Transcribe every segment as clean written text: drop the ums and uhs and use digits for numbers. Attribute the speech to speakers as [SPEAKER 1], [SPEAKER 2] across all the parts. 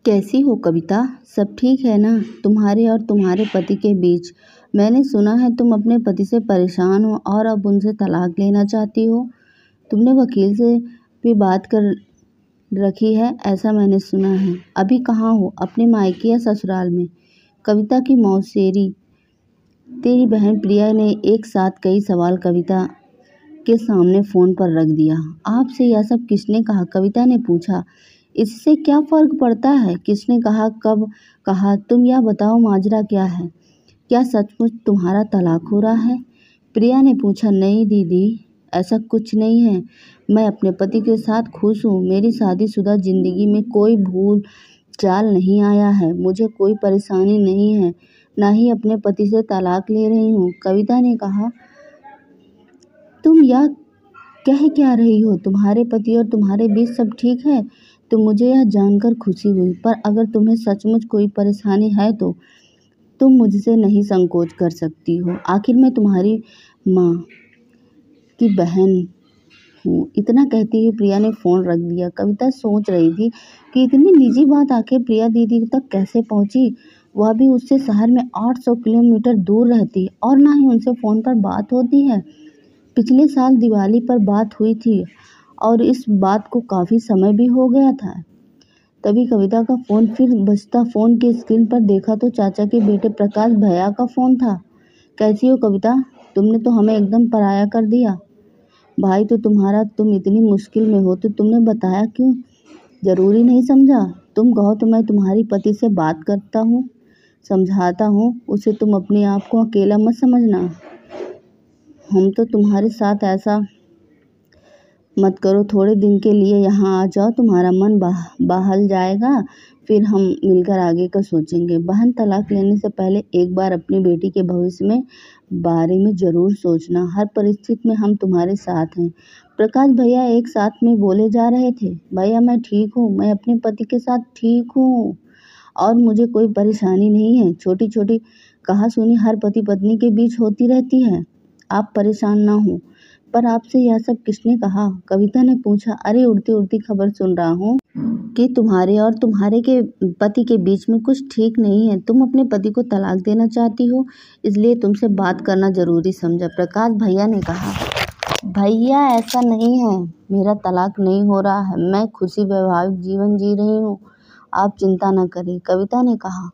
[SPEAKER 1] कैसी हो कविता? सब ठीक है ना तुम्हारे और तुम्हारे पति के बीच? मैंने सुना है तुम अपने पति से परेशान हो और अब उनसे तलाक लेना चाहती हो। तुमने वकील से भी बात कर रखी है, ऐसा मैंने सुना है। अभी कहाँ हो, अपने मायके या ससुराल में? कविता की मौसेरी। तेरी बहन प्रिया ने एक साथ कई सवाल कविता के सामने फ़ोन पर रख दिया। आपसे यह सब किसने कहा? कविता ने पूछा। इससे क्या फ़र्क पड़ता है किसने कहा, कब कहा? तुम यह बताओ माजरा क्या है? क्या सचमुच तुम्हारा तलाक हो रहा है? प्रिया ने पूछा। नहीं दीदी, ऐसा कुछ नहीं है। मैं अपने पति के साथ खुश हूँ। मेरी शादीशुदा ज़िंदगी में कोई भूल चाल नहीं आया है। मुझे कोई परेशानी नहीं है, ना ही अपने पति से तलाक ले रही हूँ। कविता ने कहा। तुम यह कह क्या रही हो? तुम्हारे पति और तुम्हारे बीच सब ठीक है तो मुझे यह जानकर खुशी हुई, पर अगर तुम्हें सचमुच कोई परेशानी है तो तुम मुझसे नहीं संकोच कर सकती हो। आखिर मैं तुम्हारी माँ की बहन हूँ। इतना कहती हुई प्रिया ने फ़ोन रख दिया। कविता सोच रही थी कि इतनी निजी बात आखिर प्रिया दीदी तक कैसे पहुँची। वह भी उससे शहर में 800 किलोमीटर दूर रहती और ना ही उनसे फ़ोन पर बात होती है। पिछले साल दिवाली पर बात हुई थी और इस बात को काफ़ी समय भी हो गया था। तभी कविता का फ़ोन फिर बजता। फ़ोन की स्क्रीन पर देखा तो चाचा के बेटे प्रकाश भैया का फ़ोन था। कैसी हो कविता? तुमने तो हमें एकदम पराया कर दिया। भाई तो तुम्हारा, तुम इतनी मुश्किल में हो तो तुमने बताया क्यों? ज़रूरी नहीं समझा? तुम कहो तो मैं तुम्हारी पति से बात करता हूँ, समझाता हूँ उसे। तुम अपने आप को अकेला मत समझना। हम तो तुम्हारे साथ ऐसा मत करो, थोड़े दिन के लिए यहाँ आ जाओ, तुम्हारा मन बहल जाएगा, फिर हम मिलकर आगे का सोचेंगे। बहन, तलाक लेने से पहले एक बार अपनी बेटी के भविष्य में बारे में ज़रूर सोचना। हर परिस्थिति में हम तुम्हारे साथ हैं। प्रकाश भैया एक साथ में बोले जा रहे थे। भैया मैं ठीक हूँ, मैं अपने पति के साथ ठीक हूँ और मुझे कोई परेशानी नहीं है। छोटी छोटी कहा सुनी हर पति पत्नी के बीच होती रहती है। आप परेशान ना हो। पर आपसे यह सब किसने कहा? कविता ने पूछा। अरे उड़ती उड़ती खबर सुन रहा हूँ कि तुम्हारे और तुम्हारे के पति के बीच में कुछ ठीक नहीं है। तुम अपने पति को तलाक देना चाहती हो, इसलिए तुमसे बात करना जरूरी समझा। प्रकाश भैया ने कहा। भैया ऐसा नहीं है, मेरा तलाक नहीं हो रहा है। मैं खुशी वैवाहिक जीवन जी रही हूँ, आप चिंता न करें, कविता ने कहा।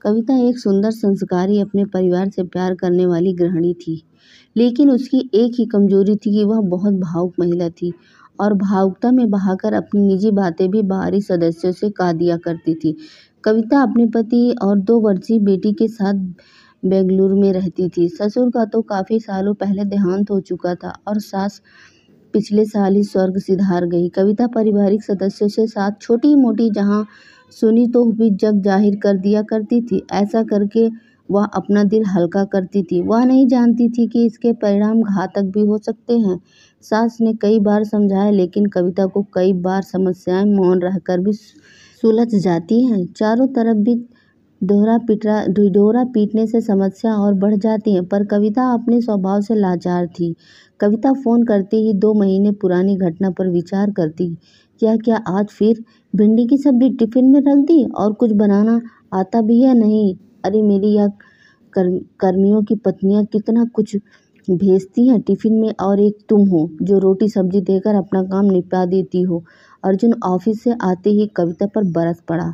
[SPEAKER 1] कविता एक सुंदर, संस्कारी, अपने परिवार से प्यार करने वाली गृहिणी थी, लेकिन उसकी एक ही कमजोरी थी कि वह बहुत भावुक महिला थी और भावुकता में बहाकर अपनी निजी बातें भी बाहरी सदस्यों से कह दिया करती थी। कविता अपने पति और 2 वर्षीय बेटी के साथ बेंगलुरु में रहती थी। ससुर का तो काफ़ी सालों पहले देहांत हो चुका था और सास पिछले साल ही स्वर्ग सिधार गई। कविता पारिवारिक सदस्यों से साथ छोटी मोटी जहाँ सुनी तो भी जग जाहिर कर दिया करती थी। ऐसा करके वह अपना दिल हल्का करती थी। वह नहीं जानती थी कि इसके परिणाम घातक भी हो सकते हैं। सास ने कई बार समझाया, लेकिन कविता को कई बार समस्याएं मौन रहकर भी सुलझ जाती हैं। चारों तरफ भी ढिढोरा पीटने से समस्या और बढ़ जाती है, पर कविता अपने स्वभाव से लाचार थी। कविता फ़ोन करते ही 2 महीने पुरानी घटना पर विचार करती। क्या आज फिर भिंडी की सब्जी टिफिन में रख दी? और कुछ बनाना आता भी है नहीं? अरे मेरी यह कर्मियों की पत्नियां कितना कुछ भेजती हैं टिफिन में, और एक तुम हो जो रोटी सब्जी देकर अपना काम निपटा देती हो। अर्जुन ऑफिस से आते ही कविता पर बरस पड़ा।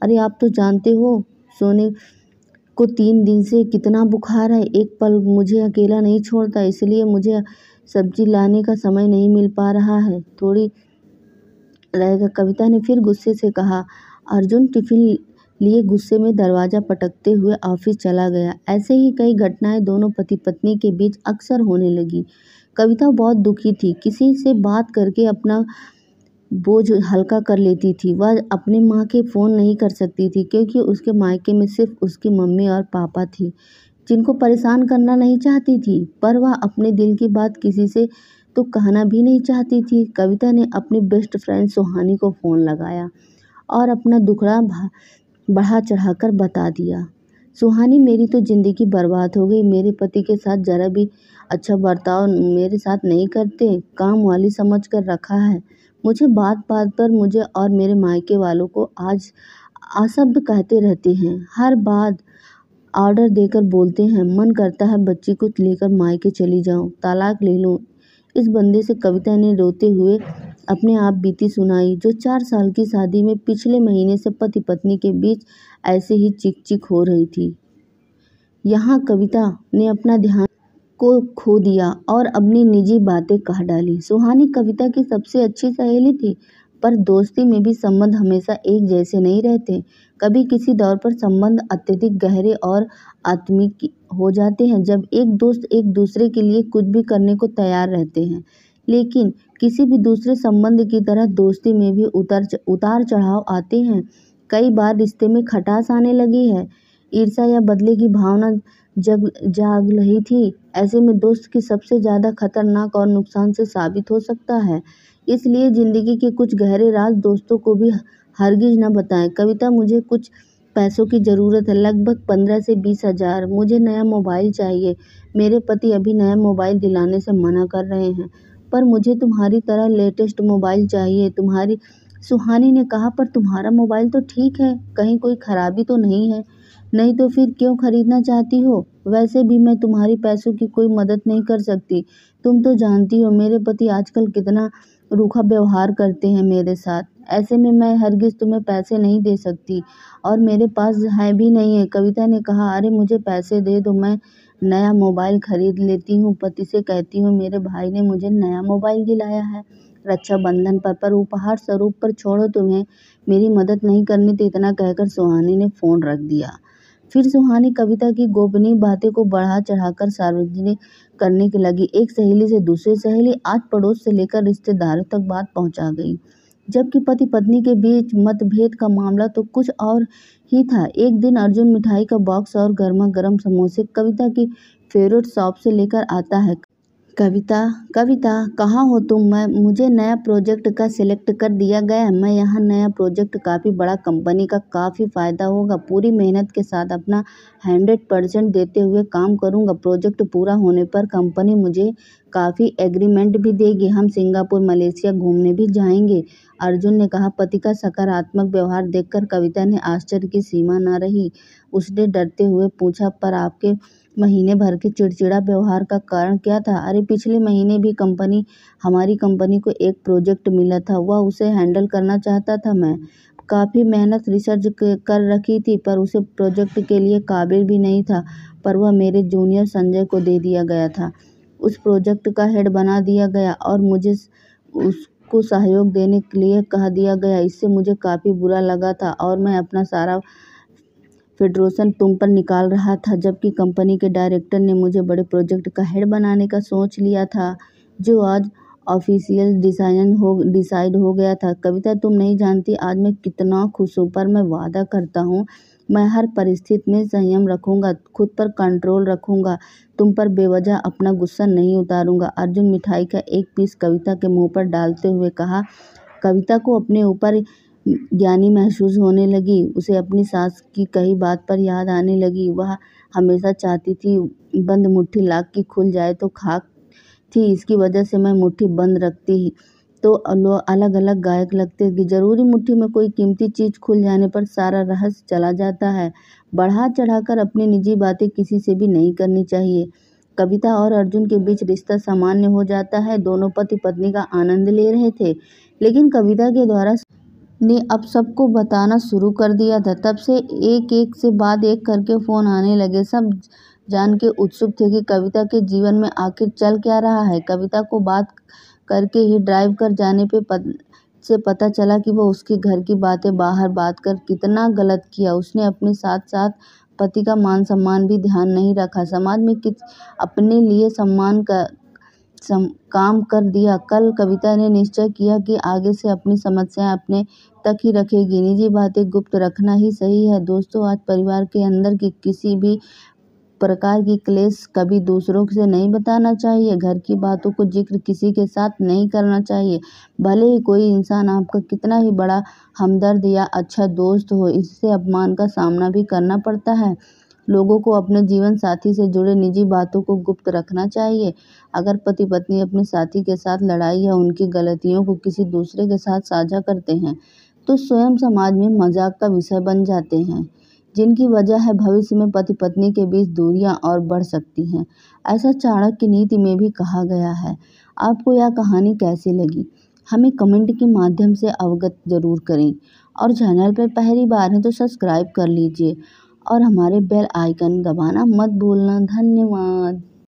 [SPEAKER 1] अरे आप तो जानते हो सोने को 3 दिन से कितना बुखार है। एक पल मुझे अकेला नहीं छोड़ता, इसलिए मुझे सब्जी लाने का समय नहीं मिल पा रहा है। थोड़ी रहेगा, कविता ने फिर गुस्से से कहा। अर्जुन टिफिन लिए गुस्से में दरवाज़ा पटकते हुए ऑफिस चला गया। ऐसे ही कई घटनाएं दोनों पति पत्नी के बीच अक्सर होने लगी। कविता बहुत दुखी थी। किसी से बात करके अपना बोझ हल्का कर लेती थी। वह अपने माँ के फ़ोन नहीं कर सकती थी क्योंकि उसके मायके में सिर्फ उसकी मम्मी और पापा थी, जिनको परेशान करना नहीं चाहती थी। पर वह अपने दिल की बात किसी से तो कहना भी नहीं चाहती थी। कविता ने अपनी बेस्ट फ्रेंड सुहानी को फ़ोन लगाया और अपना दुखड़ा बढ़ा चढ़ाकर बता दिया। सुहानी, मेरी तो ज़िंदगी बर्बाद हो गई। मेरे पति के साथ ज़रा भी अच्छा बर्ताव मेरे साथ नहीं करते, काम वाली समझ कर रखा है, मुझे बात बात पर मुझे और मेरे मायके वालों को आज अशब्द कहते रहते हैं। हर बात ऑर्डर देकर बोलते हैं। मन करता है बच्ची को लेकर मायके चली जाऊं, तलाक ले लूं। इस बंदे से कविता ने रोते हुए अपने आप बीती सुनाई, जो 4 साल की शादी में पिछले महीने से पति पत्नी के बीच ऐसे ही चिक चिक हो रही थी। यहाँ कविता ने अपना ध्यान को खो दिया और अपनी निजी बातें कह डाली। सुहानी कविता की सबसे अच्छी सहेली थी, पर दोस्ती में भी संबंध हमेशा एक जैसे नहीं रहते। कभी किसी दौर पर संबंध अत्यधिक गहरे और आत्मिक हो जाते हैं, जब एक दोस्त एक दूसरे के लिए कुछ भी करने को तैयार रहते हैं। लेकिन किसी भी दूसरे संबंध की तरह दोस्ती में भी उतार चढ़ाव आते हैं। कई बार रिश्ते में खटास आने लगी है, ईर्ष्या या बदले की भावना जाग रही थी। ऐसे में दोस्त की सबसे ज़्यादा खतरनाक और नुकसान से साबित हो सकता है। इसलिए ज़िंदगी के कुछ गहरे राज दोस्तों को भी हरगिज न बताएं। कविता, मुझे कुछ पैसों की ज़रूरत है, लगभग 15 से 20 हज़ार। मुझे नया मोबाइल चाहिए। मेरे पति अभी नया मोबाइल दिलाने से मना कर रहे हैं, पर मुझे तुम्हारी तरह लेटेस्ट मोबाइल चाहिए। तुम्हारी सुहानी ने कहा, पर तुम्हारा मोबाइल तो ठीक है, कहीं कोई खराबी तो नहीं है? नहीं तो फिर क्यों खरीदना चाहती हो? वैसे भी मैं तुम्हारी पैसों की कोई मदद नहीं कर सकती। तुम तो जानती हो मेरे पति आजकल कितना रूखा व्यवहार करते हैं मेरे साथ। ऐसे में मैं हरगिज तुम्हें पैसे नहीं दे सकती और मेरे पास है भी नहीं है। कविता ने कहा, अरे मुझे पैसे दे दो, मैं नया मोबाइल खरीद लेती हूँ। पति से कहती हूँ मेरे भाई ने मुझे नया मोबाइल दिलाया है रक्षाबंधन पर उपहार स्वरूप, पर छोड़ो, तुम्हें मेरी मदद नहीं करनी। तो इतना कहकर सुहानी ने फ़ोन रख दिया। फिर सुहानी कविता की गोपनीय बातें को बढ़ा चढ़ाकर सार्वजनिक करने की लगी। एक सहेली से दूसरी सहेली, आज पड़ोस से लेकर रिश्तेदारों तक बात पहुंचा गई। जबकि पति पत्नी के बीच मतभेद का मामला तो कुछ और ही था। एक दिन अर्जुन मिठाई का बॉक्स और गर्मा गर्म समोसे कविता की फेवरेट शॉप से लेकर आता है। कविता, कविता, कहाँ हो तुम? मुझे नया प्रोजेक्ट का सिलेक्ट कर दिया गया है। मैं यहाँ नया प्रोजेक्ट काफ़ी बड़ा, कंपनी का काफ़ी फ़ायदा होगा। पूरी मेहनत के साथ अपना 100% देते हुए काम करूँगा। प्रोजेक्ट पूरा होने पर कंपनी मुझे काफ़ी एग्रीमेंट भी देगी। हम सिंगापुर, मलेशिया घूमने भी जाएंगे। अर्जुन ने कहा। पति का सकारात्मक व्यवहार देखकर कविता ने आश्चर्य की सीमा न रही। उसने डरते हुए पूछा, पर आपके महीने भर के चिड़चिड़ा व्यवहार का कारण क्या था? अरे पिछले महीने भी हमारी कंपनी को एक प्रोजेक्ट मिला था, वह उसे हैंडल करना चाहता था। मैं काफ़ी मेहनत रिसर्च कर रखी थी, पर उसे प्रोजेक्ट के लिए काबिल भी नहीं था, पर वह मेरे जूनियर संजय को दे दिया गया था। उस प्रोजेक्ट का हेड बना दिया गया और मुझे उसको सहयोग देने के लिए कह दिया गया। इससे मुझे काफ़ी बुरा लगा था और मैं अपना सारा फेडरेशन तुम पर निकाल रहा था, जबकि कंपनी के डायरेक्टर ने मुझे बड़े प्रोजेक्ट का हेड बनाने का सोच लिया था, जो आज ऑफिशियल डिसाइड हो गया था। कविता, तुम नहीं जानती आज मैं कितना खुश हूँ, पर मैं वादा करता हूँ मैं हर परिस्थिति में संयम रखूंगा, खुद पर कंट्रोल रखूंगा, तुम पर बेवजह अपना गुस्सा नहीं उतारूंगा। अर्जुन मिठाई का एक पीस कविता के मुंह पर डालते हुए कहा। कविता को अपने ऊपर ज्ञानी महसूस होने लगी। उसे अपनी सास की कही बात पर याद आने लगी। वह हमेशा चाहती थी बंद मुट्ठी लाख की खुल जाए तो खाक थी, इसकी वजह से मैं मुट्ठी बंद रखती तो अलग अलग गायक लगते कि जरूरी मुट्ठी में कोई कीमती चीज़ खुल जाने पर सारा रहस्य चला जाता है। बढ़ा चढ़ाकर अपनी निजी बातें किसी से भी नहीं करनी चाहिए। कविता और अर्जुन के बीच रिश्ता सामान्य हो जाता है। दोनों पति पत्नी का आनंद ले रहे थे, लेकिन कविता के द्वारा ने अब सबको बताना शुरू कर दिया था। तब से एक से बाद एक करके फ़ोन आने लगे। सब जान के उत्सुक थे कि कविता के जीवन में आखिर चल क्या रहा है। कविता को बात करके ही ड्राइव कर जाने पे पता चला कि वो उसके घर की बातें बाहर बात कर कितना गलत किया। उसने अपने साथ साथ पति का मान सम्मान भी ध्यान नहीं रखा। समाज में अपने लिए काम कर दिया। कल कविता ने निश्चय किया कि आगे से अपनी समस्याएं अपने तक ही रखेगी। निजी बातें गुप्त रखना ही सही है। दोस्तों, आज परिवार के अंदर की किसी भी प्रकार की क्लेश कभी दूसरों से नहीं बताना चाहिए। घर की बातों को जिक्र किसी के साथ नहीं करना चाहिए, भले ही कोई इंसान आपका कितना ही बड़ा हमदर्द या अच्छा दोस्त हो। इससे अपमान का सामना भी करना पड़ता है। लोगों को अपने जीवन साथी से जुड़े निजी बातों को गुप्त रखना चाहिए। अगर पति पत्नी अपने साथी के साथ लड़ाई या उनकी गलतियों को किसी दूसरे के साथ साझा करते हैं तो स्वयं समाज में मजाक का विषय बन जाते हैं, जिनकी वजह है भविष्य में पति पत्नी के बीच दूरियां और बढ़ सकती हैं। ऐसा चाणक्य नीति में भी कहा गया है। आपको यह कहानी कैसी लगी, हमें कमेंट के माध्यम से अवगत जरूर करें और चैनल पर पहली बार है तो सब्सक्राइब कर लीजिए और हमारे बेल आइकन दबाना मत भूलना। धन्यवाद।